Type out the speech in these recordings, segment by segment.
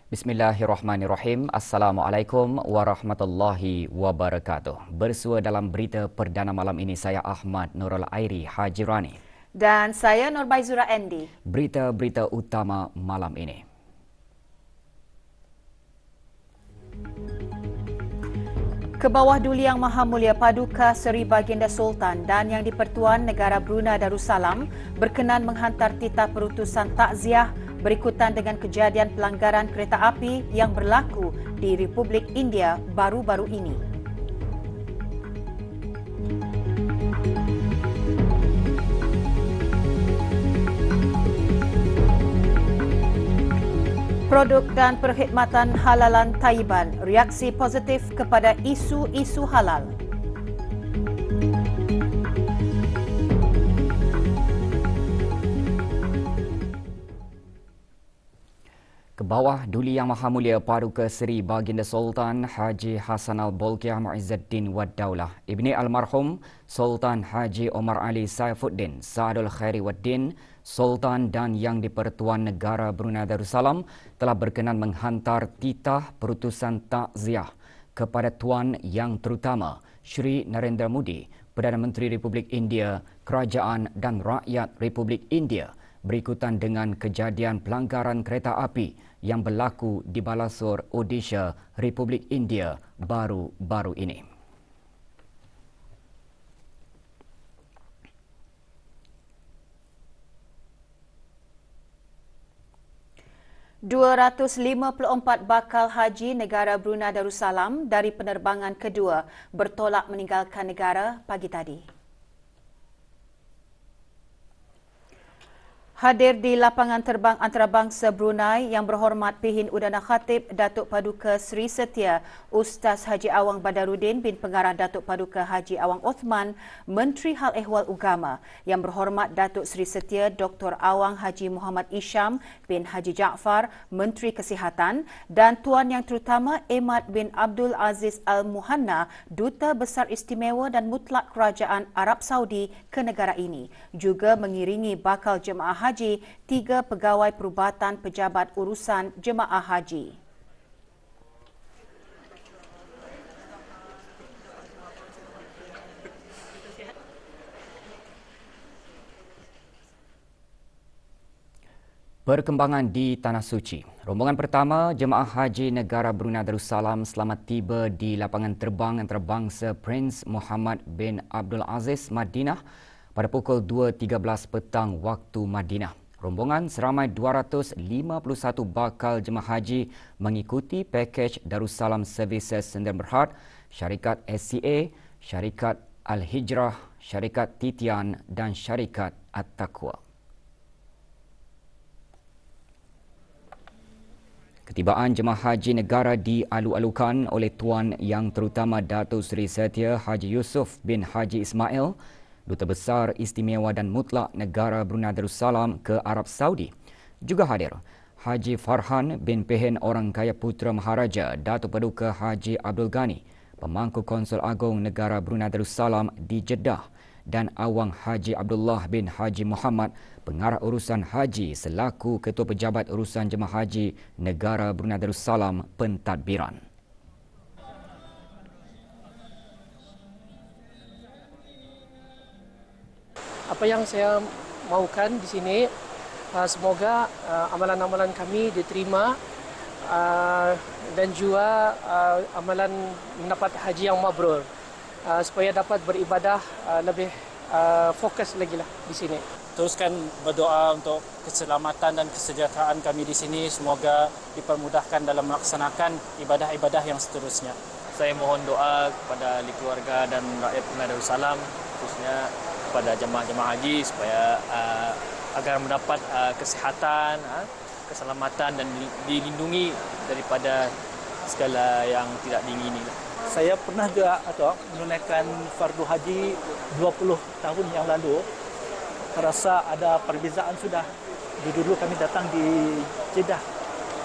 Bismillahirrahmanirrahim. Assalamualaikum warahmatullahi wabarakatuh. Bersua dalam berita perdana malam ini saya Ahmad Nurul Airi Hajirani. Dan saya Nurbaizura Andy. Berita-berita utama malam ini. Kebawah Duli Yang Maha Mulia Paduka Seri Baginda Sultan dan Yang di-Pertuan Negara Brunei Darussalam berkenan menghantar titah perutusan takziah berikutan dengan kejadian pelanggaran kereta api yang berlaku di Republik India baru-baru ini. Produk dan perkhidmatan halalan Taiban, reaksi positif kepada isu-isu halal. Kebawah Duli Yang Maha Mulia Paduka Seri Baginda Sultan Haji Hassan Al-Bolkiah Muizzuddin Wad Daulah Ibni Almarhum Sultan Haji Omar Ali Saifuddin Sa'adul Khairi Waddin Sultan dan Yang di-Pertuan Negara Brunei Darussalam telah berkenan menghantar titah perutusan takziah kepada Tuan Yang Terutama Shri Narendra Modi, Perdana Menteri Republik India, Kerajaan dan Rakyat Republik India berikutan dengan kejadian pelanggaran kereta api yang berlaku di Balasore, Odisha, Republik India baru-baru ini. 254 bakal haji negara Brunei Darussalam dari penerbangan kedua bertolak meninggalkan negara pagi tadi. Hadir di lapangan terbang antarabangsa Brunei Yang Berhormat Pihin Udana Khatib Datuk Paduka Seri Setia Ustaz Haji Awang Badaruddin bin Pengarah Datuk Paduka Haji Awang Othman, Menteri Hal Ehwal Ugama, Yang Berhormat Datuk Seri Setia Dr. Awang Haji Muhammad Isham bin Haji Jaafar, Menteri Kesihatan, dan Tuan Yang Terutama Emad bin Abdul Aziz Al-Muhanna, Duta Besar Istimewa dan Mutlak Kerajaan Arab Saudi ke negara ini, juga mengiringi bakal jemaah haji 3 pegawai perubatan pejabat urusan jemaah haji. Perkembangan di Tanah Suci. Rombongan pertama jemaah haji negara Brunei Darussalam selamat tiba di lapangan terbang antarabangsa Prince Muhammad bin Abdul Aziz Madinah pada pukul 2.13 petang waktu Madinah. Rombongan seramai 251 bakal jemaah haji mengikuti pakej Darussalam Services Sdn Bhd, syarikat SCA, syarikat Al-Hijrah, syarikat Titian dan syarikat At-Taqwa. Ketibaan jemaah haji negara dialu-alukan oleh Tuan Yang Terutama Datuk Seri Setia Haji Yusof bin Haji Ismail, Duta Besar Istimewa dan Mutlak Negara Brunei Darussalam ke Arab Saudi. Juga hadir Haji Farhan bin Pehen Orang Kaya Putra Maharaja Datuk Paduka Haji Abdul Ghani, Pemangku Konsul Agong Negara Brunei Darussalam di Jeddah, dan Awang Haji Abdullah bin Haji Muhammad, Pengarah Urusan Haji selaku Ketua Pejabat Urusan Jemaah Haji Negara Brunei Darussalam pentadbiran. Apa yang saya mahukan di sini, semoga amalan-amalan kami diterima dan juga amalan mendapat haji yang mabrur, supaya dapat beribadah lebih fokus lagi lah di sini. Teruskan berdoa untuk keselamatan dan kesejahteraan kami di sini. Semoga dipermudahkan dalam melaksanakan ibadah-ibadah yang seterusnya. Saya mohon doa kepada ahli keluarga dan rakyat Brunei Darussalam, khususnya kepada jemaah-jemaah haji supaya agar mendapat kesihatan, keselamatan dan dilindungi daripada segala yang tidak diingini. Saya pernah juga menunaikan fardu haji 20 tahun yang lalu. Rasa ada perbezaan sudah. Dulu kami datang di Jeddah,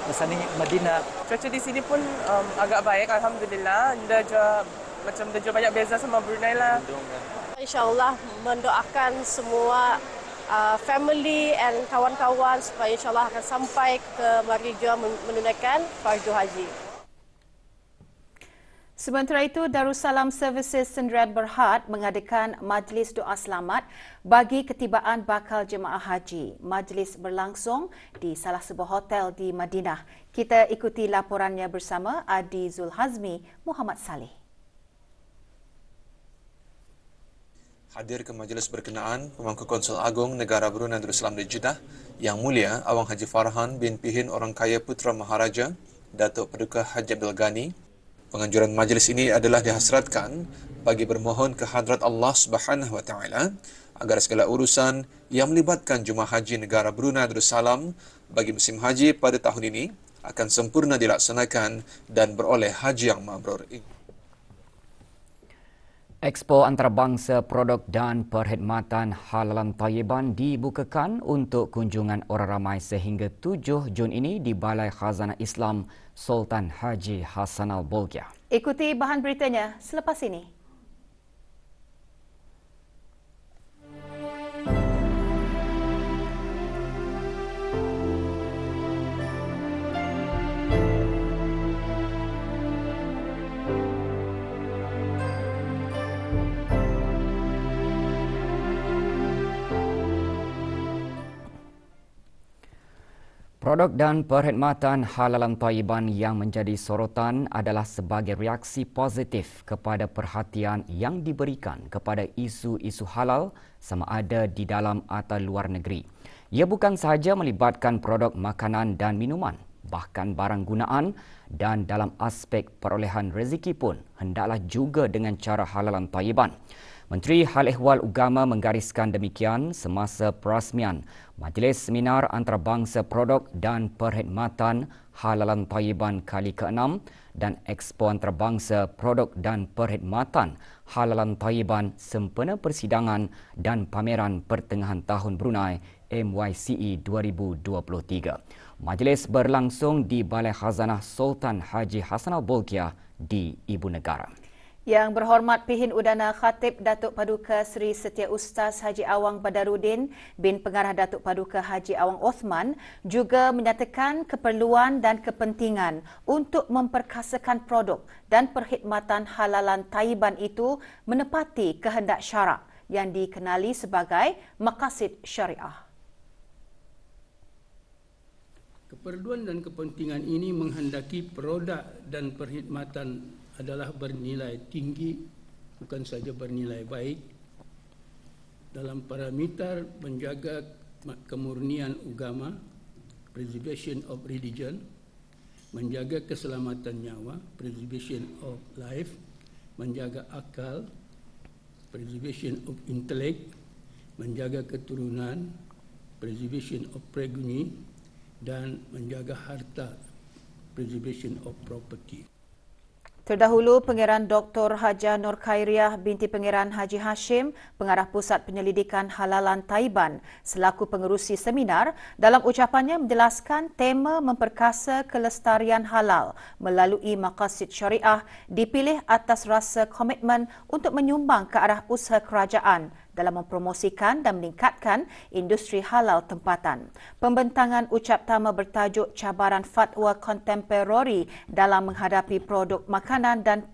masa ini Madinah. Cuaca di sini pun agak baik, alhamdulillah. Macam dia banyak beza sama Brunei lah. InsyaAllah mendoakan semua family and kawan-kawan supaya insyaAllah akan sampai ke Mari Jua menunaikan fardu haji. Sementara itu, Darussalam Services Sendirian Berhad mengadakan majlis doa selamat bagi ketibaan bakal jemaah haji. Majlis berlangsung di salah sebuah hotel di Madinah. Kita ikuti laporannya bersama Adi Zulhazmi Muhammad Saleh. Hadir ke majlis berkenaan Pemangku Konsul Agong Negara Brunei Darussalam di Jeddah, Yang Mulia Awang Haji Farhan bin Pihin Orang Kaya Putra Maharaja, Datuk Paduka Haji Abdul Ghani. Penganjuran majlis ini adalah dihasratkan bagi bermohon ke hadrat Allah Subhanahu Wa Taala agar segala urusan yang melibatkan jemaah haji negara Brunei Darussalam bagi musim haji pada tahun ini akan sempurna dilaksanakan dan beroleh haji yang mabrur. Expo Antarabangsa Produk dan Perkhidmatan Halalan Thayyiban dibukakan untuk kunjungan orang ramai sehingga 7 Jun ini di Balai Khazanah Islam Sultan Haji Hassanal Bolkiah. Ikuti bahan beritanya selepas ini. Produk dan perkhidmatan halalan thayyiban yang menjadi sorotan adalah sebagai reaksi positif kepada perhatian yang diberikan kepada isu-isu halal sama ada di dalam atau luar negeri. Ia bukan sahaja melibatkan produk makanan dan minuman, bahkan barang gunaan dan dalam aspek perolehan rezeki pun hendaklah juga dengan cara halalan thayyiban. Menteri Hal Ehwal Agama menggariskan demikian semasa perasmian Majlis Seminar Antarabangsa Produk dan Perkhidmatan Halalan Thayyiban kali ke-6 dan Expo Antarabangsa Produk dan Perkhidmatan Halalan Thayyiban sempena persidangan dan pameran pertengahan tahun Brunei MYCE 2023. Majlis berlangsung di Balai Khazanah Sultan Haji Hassanal Bolkiah di Ibu Negara. Yang Berhormat Pihin Udana Khatib Datuk Paduka Seri Setia Ustaz Haji Awang Badarudin bin Pengarah Datuk Paduka Haji Awang Othman juga menyatakan keperluan dan kepentingan untuk memperkasakan produk dan perkhidmatan halalan thayyiban itu menepati kehendak syarak yang dikenali sebagai maqasid syariah. Keperluan dan kepentingan ini menghendaki produk dan perkhidmatan adalah bernilai tinggi, bukan saja bernilai baik dalam parameter menjaga kemurnian agama, preservation of religion, menjaga keselamatan nyawa, preservation of life, menjaga akal, preservation of intellect, menjaga keturunan, preservation of progeny, dan menjaga harta, preservation of property. Terdahulu, Pangeran Dr. Hajah Nur Khairiah binti Pangeran Haji Hashim, Pengarah Pusat Penyelidikan Halalan Thayyiban selaku pengerusi seminar, dalam ucapannya menjelaskan tema memperkasa kelestarian halal melalui maqasid syariah dipilih atas rasa komitmen untuk menyumbang ke arah usaha kerajaan dalam mempromosikan dan meningkatkan industri halal tempatan. Pembentangan ucap tama bertajuk Cabaran Fatwa Kontemporari dalam menghadapi produk makanan dan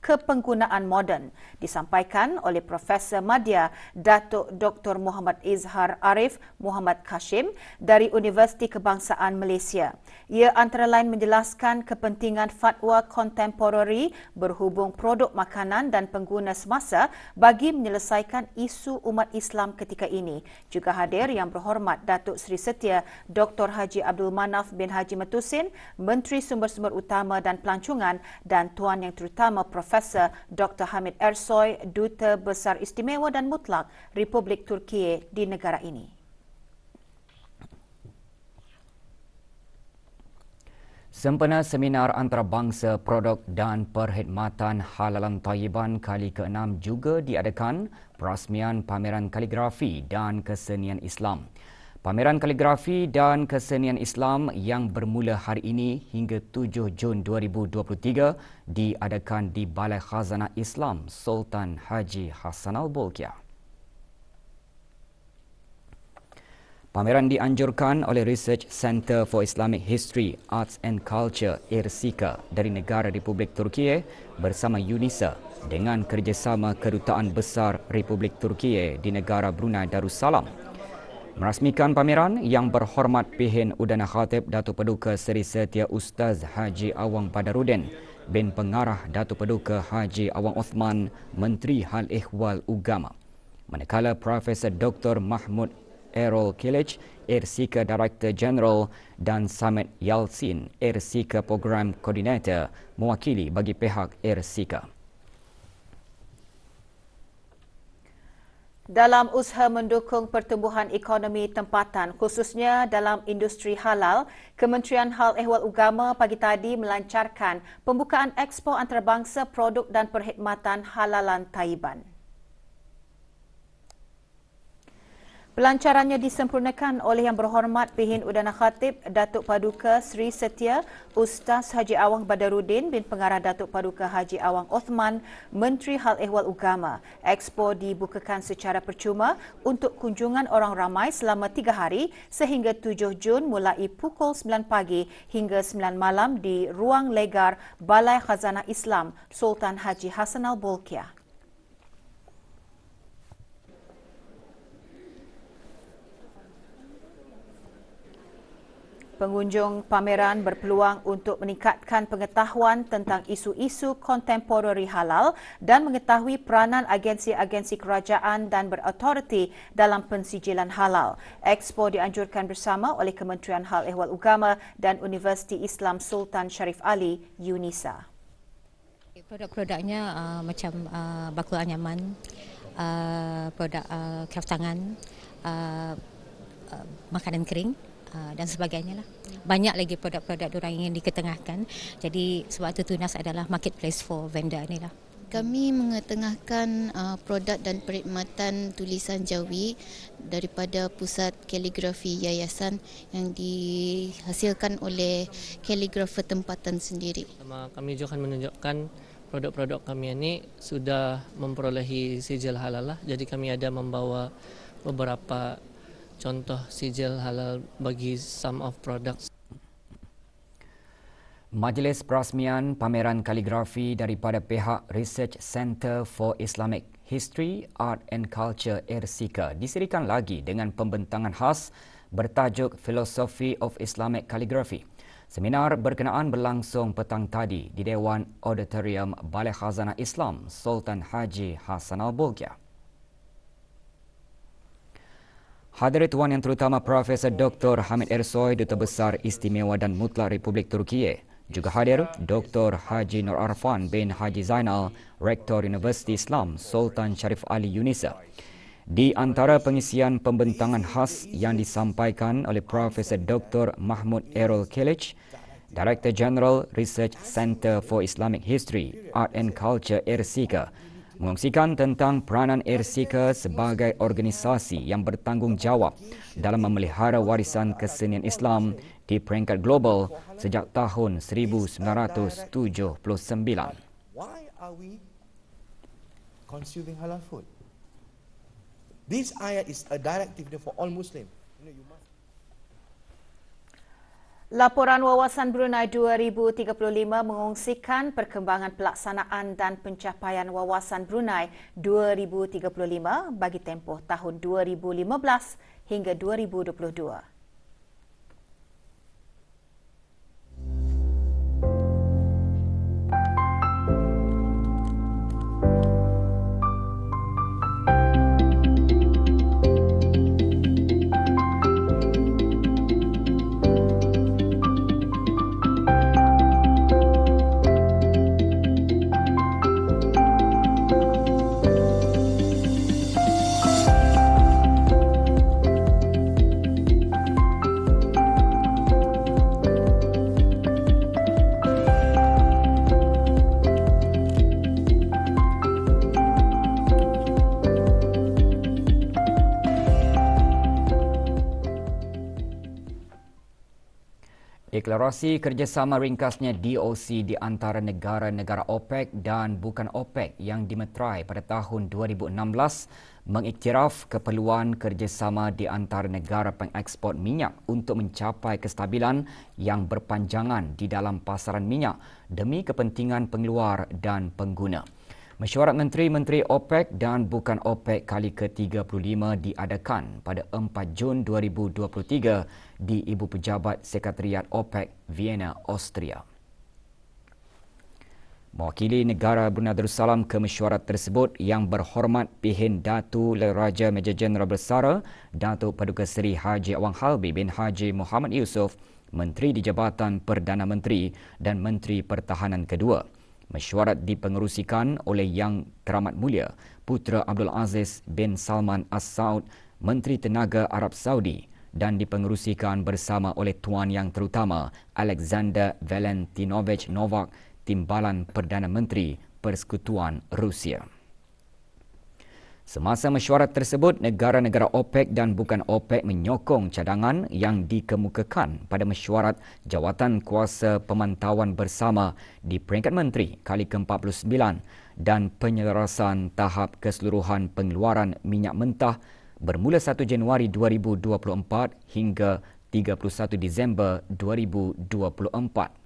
kepenggunaan moden disampaikan oleh Profesor Madya Datuk Dr. Muhammad Izhar Arif Muhammad Kashim dari Universiti Kebangsaan Malaysia. Ia antara lain menjelaskan kepentingan fatwa kontemporari berhubung produk makanan dan pengguna semasa bagi menyelesaikan isu umat Islam ketika ini. Juga hadir Yang Berhormat Datuk Seri Setia Dr. Haji Abdul Manaf bin Haji Metusin, Menteri Sumber-Sumber Utama dan Pelancongan, dan Tuan Yang Terutama Profesor Dr. Hamid Ersoy, Duta Besar Istimewa dan Mutlak Republik Turkiye di negara ini. Sempena Seminar Antarabangsa Produk dan Perkhidmatan Halalan Thayyiban kali ke-6 juga diadakan perasmian pameran kaligrafi dan kesenian Islam. Pameran kaligrafi dan kesenian Islam yang bermula hari ini hingga 7 Jun 2023 diadakan di Balai Khazanah Islam Sultan Haji Hassanal Bolkiah. Pameran dianjurkan oleh Research Center for Islamic History, Arts and Culture (ERSICA) dari negara Republik Turkiye bersama UNISA dengan kerjasama Kedutaan Besar Republik Turkiye di negara Brunei Darussalam. Merasmikan pameran yang berhormat Pihin Udana Khatib Datuk Paduka Seri Setia Ustaz Haji Awang Badarudin bin Pengarah Datuk Paduka Haji Awang Othman, Menteri Hal Ehwal Ugama. Manakala Profesor Dr. Mahmud Errol Kilic, ERSICA Director General dan Samit Yalsin, ERSICA Program Coordinator, mewakili bagi pihak ERSICA. Dalam usaha mendukung pertumbuhan ekonomi tempatan, khususnya dalam industri halal, Kementerian Hal Ehwal Ugama pagi tadi melancarkan pembukaan Expo Antarabangsa Produk dan Perkhidmatan Halalan Taiban. Pelancarannya disempurnakan oleh Yang Berhormat Pihin Udana Khatib Datuk Paduka Seri Setia Ustaz Haji Awang Badarudin bin Pengarah Datuk Paduka Haji Awang Othman, Menteri Hal Ehwal Ugama. Expo dibukakan secara percuma untuk kunjungan orang ramai selama 3 hari sehingga 7 Jun mulai pukul 9 pagi hingga 9 malam di Ruang Legar Balai Khazanah Islam Sultan Haji Hassanal Bolkiah. Pengunjung pameran berpeluang untuk meningkatkan pengetahuan tentang isu-isu kontemporari halal dan mengetahui peranan agensi-agensi kerajaan dan berautoriti dalam pensijilan halal. Expo dianjurkan bersama oleh Kementerian Hal Ehwal Ugama dan Universiti Islam Sultan Sharif Ali, UNISA. Produk-produknya macam bakul anyaman, produk kraft tangan, makanan kering, dan sebagainya lah. Banyak lagi produk-produk diorang ingin diketengahkan. Jadi sebab itu Tunas adalah marketplace for vendor ni lah. Kami mengetengahkan produk dan perkhidmatan tulisan Jawi daripada Pusat Kaligrafi Yayasan yang dihasilkan oleh kaligrafer tempatan sendiri. Kami juga akan menunjukkan produk-produk kami ini sudah memperolehi sijil halal lah. Jadi kami ada membawa beberapa contoh sijil halal bagi some of products. Majlis perasmian pameran kaligrafi daripada pihak Research Center for Islamic History, Art and Culture (ERSICA) disirikan lagi dengan pembentangan khas bertajuk Philosophy of Islamic Calligraphy. Seminar berkenaan berlangsung petang tadi di Dewan Auditorium Balai Khazanah Islam Sultan Haji Hassanal Bolkiah. Hadirin Tuan Yang Terutama Profesor Dr. Hamid Ersoy, Duta Besar Istimewa dan Mutlak Republik Turkiye. Juga hadir Dr. Haji Nur Arfan bin Haji Zainal, Rektor Universiti Islam Sultan Sharif Ali, UNISA. Di antara pengisian pembentangan khas yang disampaikan oleh Profesor Dr. Mahmud Errol Kilic, Director General Research Center for Islamic History, Art and Culture (ERSICA), mengongsikan tentang peranan ERSICA sebagai organisasi yang bertanggungjawab dalam memelihara warisan kesenian Islam di peringkat global sejak tahun 1979. Why are we consuming halal food? This ayat is a directive for all Muslims. Laporan Wawasan Brunei 2035 mengongsikan perkembangan pelaksanaan dan pencapaian Wawasan Brunei 2035 bagi tempoh tahun 2015 hingga 2022. Deklarasi kerjasama ringkasnya DOC di antara negara-negara OPEC dan bukan OPEC yang dimeterai pada tahun 2016 mengiktiraf keperluan kerjasama di antara negara pengeksport minyak untuk mencapai kestabilan yang berpanjangan di dalam pasaran minyak demi kepentingan pengeluar dan pengguna. Mesyuarat Menteri-Menteri OPEC dan bukan OPEC kali ke-35 diadakan pada 4 Jun 2023 di Ibu Pejabat Sekretariat OPEC, Vienna, Austria. Mewakili negara Brunei Darussalam ke mesyuarat tersebut yang berhormat Pihin Datu Raja Major Jeneral Bersara Datuk Paduka Seri Haji Awang Halbi bin Haji Muhammad Yusof, Menteri di Jabatan Perdana Menteri dan Menteri Pertahanan kedua. Mesyuarat dipengerusikan oleh Yang Teramat Mulia Putera Abdul Aziz bin Salman As Saud, Menteri Tenaga Arab Saudi, dan dipengerusikan bersama oleh Tuan Yang Terutama Alexander Valentinovich Novak, Timbalan Perdana Menteri Persekutuan Rusia. Semasa mesyuarat tersebut, negara-negara OPEC dan bukan OPEC menyokong cadangan yang dikemukakan pada mesyuarat Jawatan Kuasa Pemantauan Bersama di peringkat Menteri kali ke-49 dan penyelarasan tahap keseluruhan pengeluaran minyak mentah bermula 1 Januari 2024 hingga 31 Disember 2024.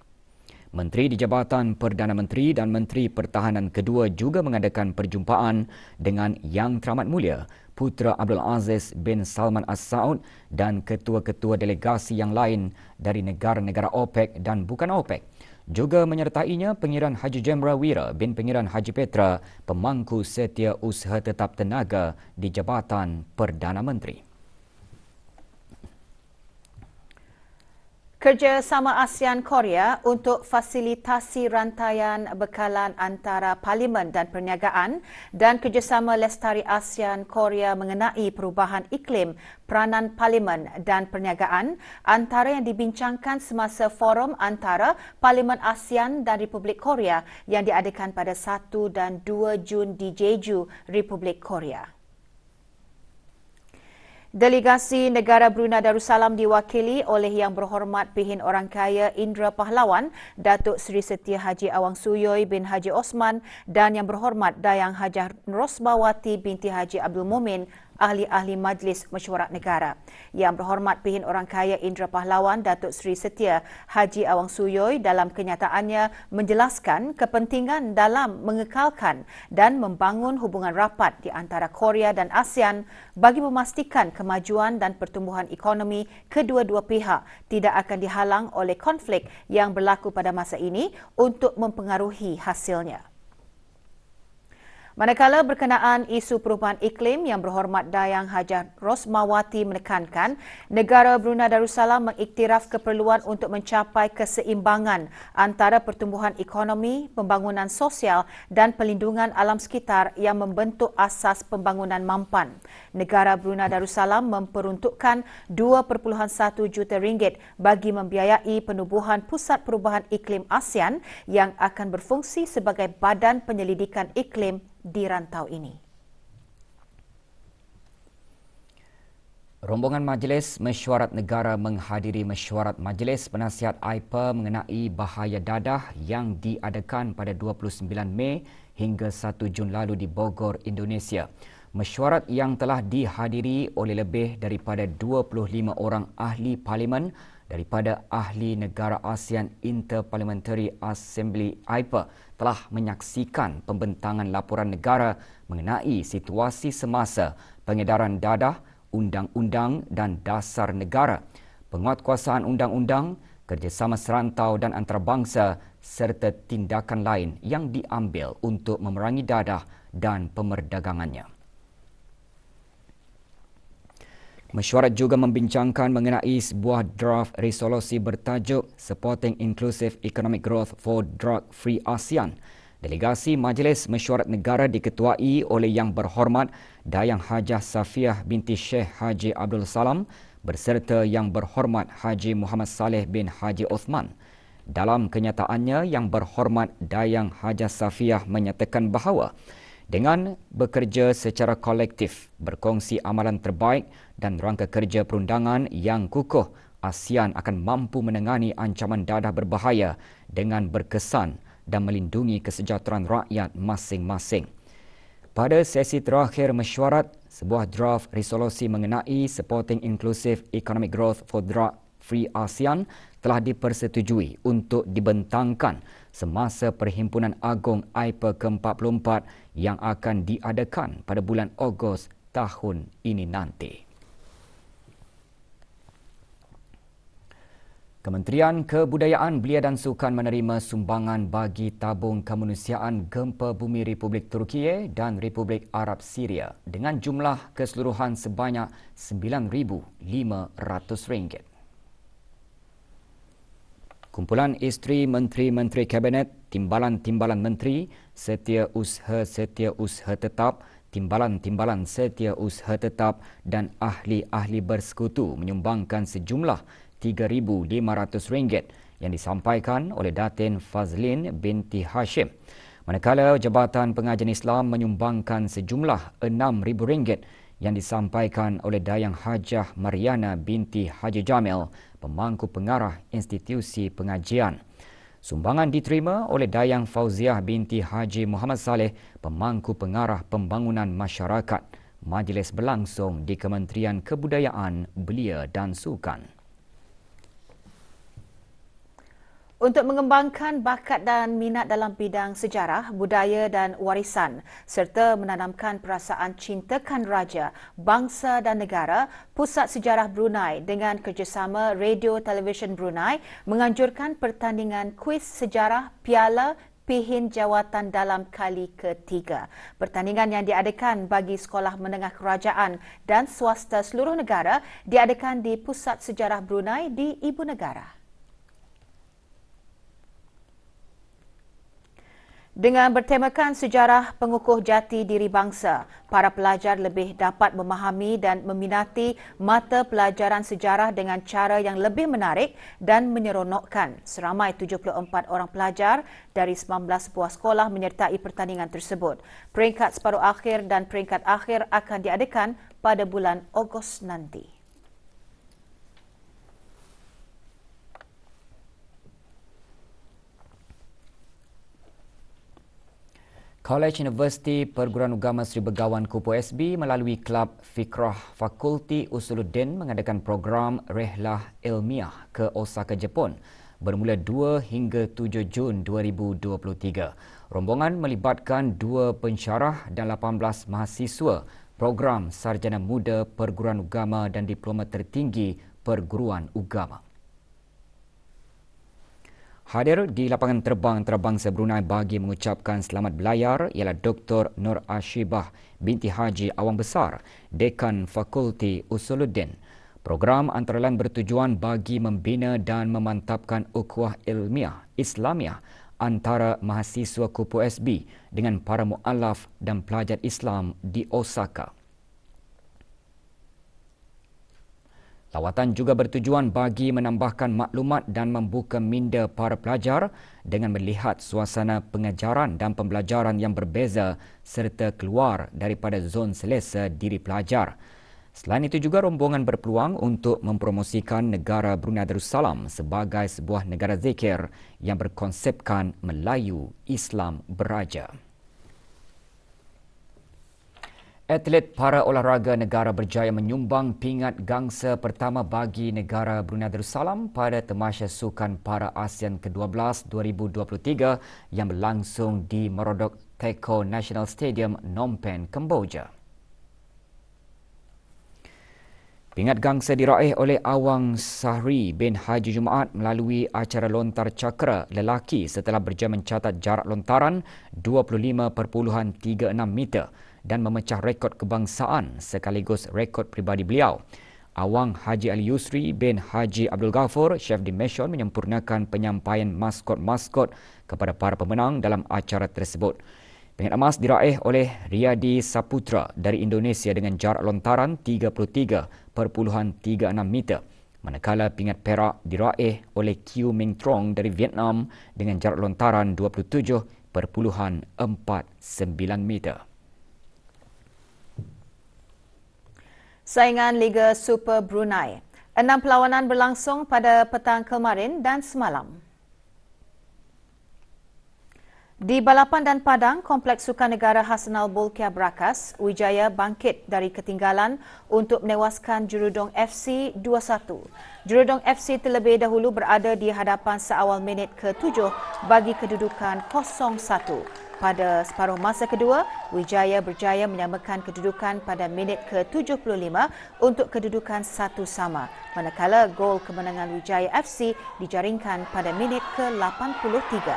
Menteri di Jabatan Perdana Menteri dan Menteri Pertahanan kedua juga mengadakan perjumpaan dengan Yang Teramat Mulia Putera Abdul Aziz bin Salman As Saud dan ketua-ketua delegasi yang lain dari negara-negara OPEC dan bukan OPEC. Juga menyertainya Pengiran Haji Jemra Wira bin Pengiran Haji Petra, Pemangku Setia Usaha Tetap Tenaga di Jabatan Perdana Menteri. Kerjasama ASEAN-Korea untuk fasilitasi rantaian bekalan antara Parlimen dan Perniagaan dan kerjasama lestari ASEAN-Korea mengenai perubahan iklim, peranan Parlimen dan Perniagaan antara yang dibincangkan semasa forum antara Parlimen ASEAN dan Republik Korea yang diadakan pada 1 dan 2 Jun di Jeju, Republik Korea. Delegasi negara Brunei Darussalam diwakili oleh Yang Berhormat Pihin Orang Kaya Indra Pahlawan, Datuk Seri Setia Haji Awang Suyoy bin Haji Osman dan Yang Berhormat Dayang Hajah Rosmawati binti Haji Abdul Mumin, ahli-ahli Majlis Mesyuarat Negara. Yang Berhormat Pihin Orang Kaya Indra Pahlawan, Datuk Seri Setia Haji Awang Suyoy dalam kenyataannya menjelaskan kepentingan dalam mengekalkan dan membangun hubungan rapat di antara Korea dan ASEAN bagi memastikan kemajuan dan pertumbuhan ekonomi kedua-dua pihak tidak akan dihalang oleh konflik yang berlaku pada masa ini untuk mempengaruhi hasilnya. Manakala berkenaan isu perubahan iklim, Yang Berhormat Dayang Hajah Rosmawati menekankan negara Brunei Darussalam mengiktiraf keperluan untuk mencapai keseimbangan antara pertumbuhan ekonomi, pembangunan sosial dan pelindungan alam sekitar yang membentuk asas pembangunan mampan. Negara Brunei Darussalam memperuntukkan 2.1 juta ringgit bagi membiayai penubuhan Pusat Perubahan Iklim ASEAN yang akan berfungsi sebagai badan penyelidikan iklim di rantau ini. Rombongan Majlis Mesyuarat Negara menghadiri mesyuarat Majlis Penasihat AIPA mengenai bahaya dadah yang diadakan pada 29 Mei hingga 1 Jun lalu di Bogor, Indonesia. Mesyuarat yang telah dihadiri oleh lebih daripada 25 orang ahli parlimen daripada ahli negara ASEAN Interparliamentary Assembly AIPA telah menyaksikan pembentangan laporan negara mengenai situasi semasa pengedaran dadah, undang-undang dan dasar negara, penguatkuasaan undang-undang, kerjasama serantau dan antarabangsa serta tindakan lain yang diambil untuk memerangi dadah dan pemerdagangannya. Mesyuarat juga membincangkan mengenai sebuah draft resolusi bertajuk Supporting Inclusive Economic Growth for Drug-Free ASEAN. Delegasi Majlis Mesyuarat Negara diketuai oleh Yang Berhormat Dayang Hajah Safiah binti Syekh Haji Abdul Salam berserta Yang Berhormat Haji Muhammad Saleh bin Haji Osman. Dalam kenyataannya, Yang Berhormat Dayang Hajah Safiah menyatakan bahawa dengan bekerja secara kolektif, berkongsi amalan terbaik dan rangka kerja perundangan yang kukuh ASEAN akan mampu menangani ancaman dadah berbahaya dengan berkesan dan melindungi kesejahteraan rakyat masing-masing. Pada sesi terakhir mesyuarat, sebuah draft resolusi mengenai Supporting Inclusive Economic Growth for Drug-Free ASEAN telah dipersetujui untuk dibentangkan semasa Perhimpunan Agung AIPA ke-44 yang akan diadakan pada bulan Ogos tahun ini nanti. Kementerian Kebudayaan, Belia dan Sukan menerima sumbangan bagi tabung kemanusiaan gempa bumi Republik Turkiye dan Republik Arab Syria dengan jumlah keseluruhan sebanyak RM9,500. Kumpulan isteri menteri-menteri Kabinet, timbalan-timbalan menteri, setiausaha tetap, timbalan-timbalan setiausaha tetap dan ahli-ahli bersekutu menyumbangkan sejumlah RM3,500 yang disampaikan oleh Datin Fazlin binti Hashim. Manakala Jabatan Pengajian Islam menyumbangkan sejumlah RM6,000 yang disampaikan oleh Dayang Hajah Mariana binti Haji Jamil, pemangku pengarah institusi pengajian. Sumbangan diterima oleh Dayang Fauziah binti Haji Muhammad Saleh, pemangku pengarah pembangunan masyarakat. Majlis berlangsung di Kementerian Kebudayaan, Belia dan Sukan. Untuk mengembangkan bakat dan minat dalam bidang sejarah, budaya dan warisan serta menanamkan perasaan cintakan raja, bangsa dan negara, Pusat Sejarah Brunei dengan kerjasama Radio Television Brunei menganjurkan pertandingan kuis sejarah Piala Pihin Jawatan dalam kali ketiga. Pertandingan yang diadakan bagi sekolah menengah kerajaan dan swasta seluruh negara diadakan di Pusat Sejarah Brunei di Ibu Negara. Dengan bertemakan sejarah pengukuh jati diri bangsa, para pelajar lebih dapat memahami dan meminati mata pelajaran sejarah dengan cara yang lebih menarik dan menyeronokkan. Seramai 74 orang pelajar dari 19 buah sekolah menyertai pertandingan tersebut. Peringkat separuh akhir dan peringkat akhir akan diadakan pada bulan Ogos nanti. College Universiti Perguruan Agama Sri Begawan Kupu SB melalui Klub Fikrah Fakulti Usuluddin mengadakan program Rehlah Ilmiah ke Osaka, Jepun bermula 2 hingga 7 Jun 2023. Rombongan melibatkan 2 pensyarah dan 18 mahasiswa program Sarjana Muda Perguruan Agama dan Diploma Tertinggi Perguruan Agama. Hadir di lapangan terbang antarabangsa Brunei bagi mengucapkan selamat berlayar ialah Dr. Nur Ashibah binti Haji Awang Besar, Dekan Fakulti Usuluddin. Program antara lain bertujuan bagi membina dan memantapkan ukhuwah ilmiah Islamiah antara mahasiswa Kupu SB dengan para mu'alaf dan pelajar Islam di Osaka. Lawatan juga bertujuan bagi menambahkan maklumat dan membuka minda para pelajar dengan melihat suasana pengajaran dan pembelajaran yang berbeza serta keluar daripada zon selesa diri pelajar. Selain itu juga rombongan berpeluang untuk mempromosikan negara Brunei Darussalam sebagai sebuah negara zikir yang berkonsepkan Melayu Islam beraja. Atlet para olahraga negara berjaya menyumbang pingat gangsa pertama bagi negara Brunei Darussalam pada Tamasya Sukan Para ASEAN ke-12 2023 yang berlangsung di Merodok Teko National Stadium, Phnom Penh, Kemboja. Pingat gangsa diraih oleh Awang Sahri bin Haji Jumaat melalui acara lontar cakra lelaki setelah berjaya mencatat jarak lontaran 25.36 meter dan memecah rekod kebangsaan sekaligus rekod peribadi beliau. Awang Haji Ali Yusri bin Haji Abdul Ghafur, Chef di Mission, menyempurnakan penyampaian maskot-maskot kepada para pemenang dalam acara tersebut. Pingat emas diraih oleh Riyadi Saputra dari Indonesia dengan jarak lontaran 33.36 meter. Manakala pingat perak diraih oleh Kiu Ming Trong dari Vietnam dengan jarak lontaran 27.49 meter. Saingan Liga Super Brunei. 6 perlawanan berlangsung pada petang kemarin dan semalam. Di balapan dan padang Kompleks Sukan Negara Hassanal Bolkiah Brakas, Wijaya bangkit dari ketinggalan untuk menewaskan Jurudong FC 2-1. Jurudong FC terlebih dahulu berada di hadapan seawal minit ke-7 bagi kedudukan 0-1. Pada separuh masa kedua, Wijaya berjaya menyamakan kedudukan pada minit ke-75 untuk kedudukan 1 sama. Manakala gol kemenangan Wijaya FC dijaringkan pada minit ke-83.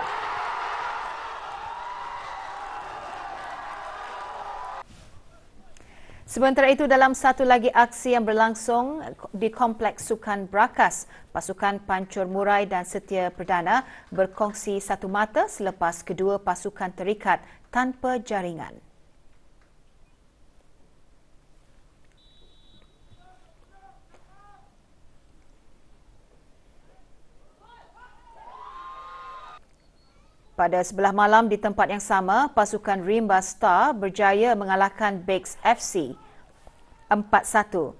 Sementara itu, dalam satu lagi aksi yang berlangsung di Kompleks Sukan Brakas, pasukan Pancur Murai dan Setia Perdana berkongsi satu mata selepas kedua pasukan terikat tanpa jaringan. Pada sebelah malam di tempat yang sama, pasukan Rimba Star berjaya mengalahkan Bakes FC 4-1.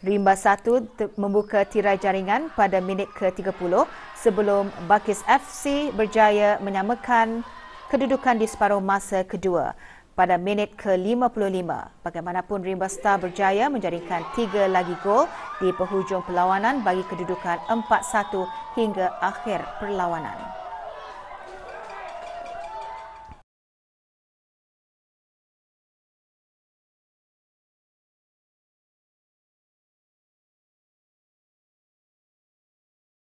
Rimba 1 membuka tirai jaringan pada minit ke-30 sebelum Bakis FC berjaya menyamakan kedudukan di separuh masa kedua pada minit ke-55. Bagaimanapun, Rimba Star berjaya menjaringkan 3 lagi gol di penghujung perlawanan bagi kedudukan 4-1 hingga akhir perlawanan.